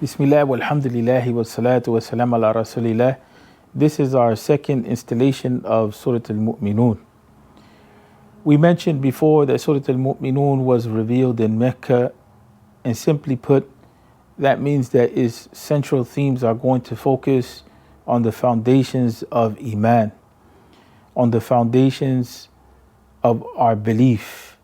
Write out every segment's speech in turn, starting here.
Bismillah walhamdulillah wa salatu wa salam ala rasulillah. This is our second installation of Surah Al-Mu'minun. We mentioned before that Surah Al-Mu'minun was revealed in Mecca, and simply put, that means that its central themes are going to focus on the foundations of Iman, on the foundations of our belief.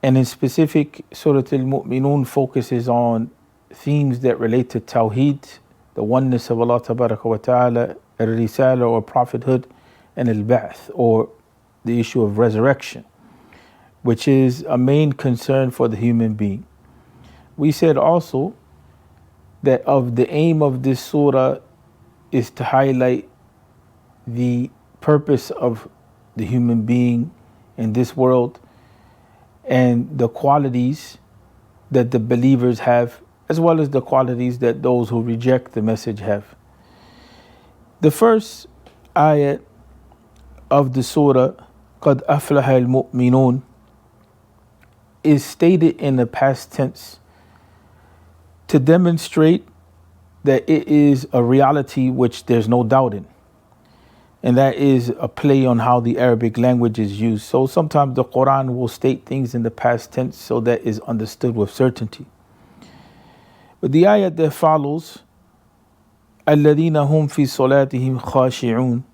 And in specific, Surah Al-Mu'minun focuses on themes that relate to Tawheed, the oneness of Allah wa ta'ala, al-Risala or prophethood, and al-Ba'th or the issue of resurrection, which is a main concern for the human being. We said also that of the aim of this surah is to highlight the purpose of the human being in this world and the qualities that the believers have, as well as the qualities that those who reject the message have. The first ayat of the surah, قَدْ أَفْلَحَ الْمُؤْمِنُونَ, is stated in the past tense to demonstrate that it is a reality which there's no doubt in. And that is a play on how the Arabic language is used. So sometimes the Quran will state things in the past tense so that is understood with certainty. But the ayat that follows, الَّذِينَ هُمْ فِي صَلَاتِهِمْ خَاشِعُونَ,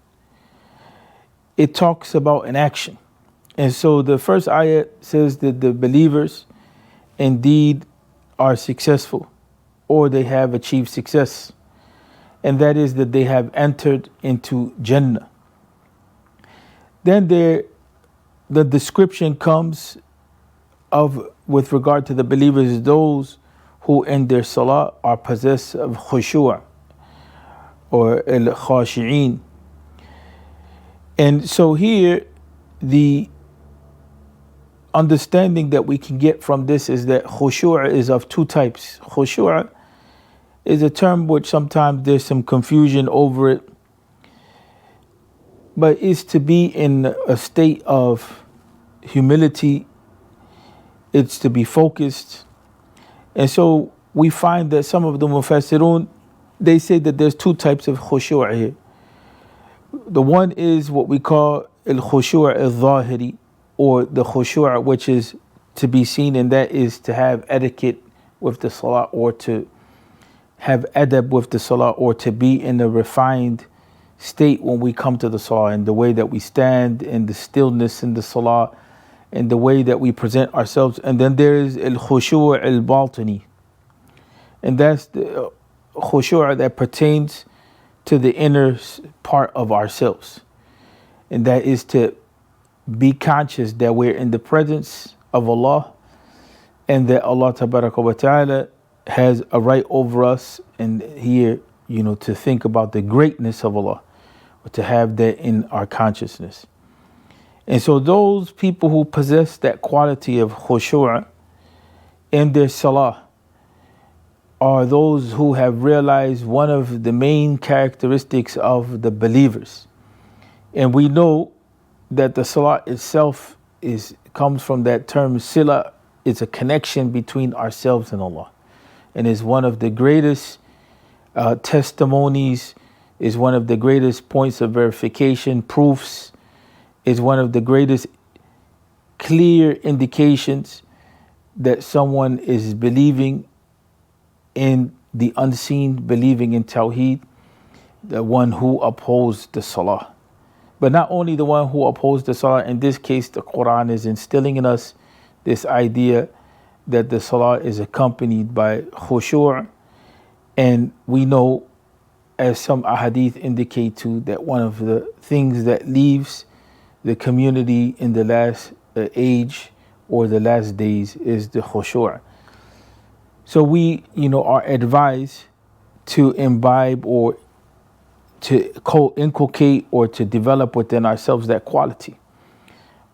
it talks about an action. And so the first ayat says that the believers indeed are successful, or they have achieved success. And that is that they have entered into Jannah. Then the description comes of, with regard to the believers, those who in their salah are possessed of khushu' or al-khashi'een. And so here, the understanding that we can get from this is that khushu' is of two types. Khushu' is a term which sometimes there's some confusion over it, but it's to be in a state of humility, it's to be focused. And so we find that some of the mufassirun, they say that there's two types of khushu' here. The one is what we call al-khushu' al-zahiri, or the khushu' which is to be seen, and that is to have etiquette with the salah, or to have adab with the salah, or to be in a refined state when we come to the salah, and the way that we stand, and the stillness in the salah, and the way that we present ourselves. And then there is al-khushu' al-batini, and that's the khushu' that pertains to the inner part of ourselves, and that is to be conscious that we're in the presence of Allah, and that Allah wa ta'ala has a right over us, and here, to think about the greatness of Allah, or to have that in our consciousness. And so those people who possess that quality of khushu' in their salah are those who have realized one of the main characteristics of the believers. And we know that the salah itself comes from that term sila. It's a connection between ourselves and Allah, and is one of the greatest testimonies, is one of the greatest points of verification, proofs, is one of the greatest clear indications that someone is believing in the unseen, believing in Tawheed, the one who upholds the salah. But not only the one who upholds the salah, in this case the Quran is instilling in us this idea that the salah is accompanied by khushu', and we know, as some ahadith indicate too, that one of the things that leaves the community in the last age or the last days is the khushu'. So we, are advised to imbibe or to inculcate or to develop within ourselves that quality.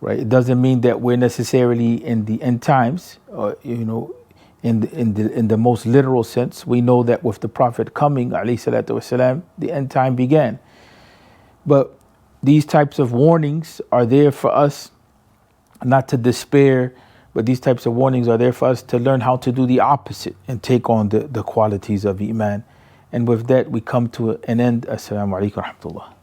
Right? It doesn't mean that we're necessarily in the end times, in the most literal sense. We know that with the Prophet coming, alayhi salatu wasalam, the end time began. But these types of warnings are there for us not to despair But these types of warnings are there for us to learn how to do the opposite and take on the qualities of Iman. And with that, we come to an end. Assalamu alaikum wa rahmatullah.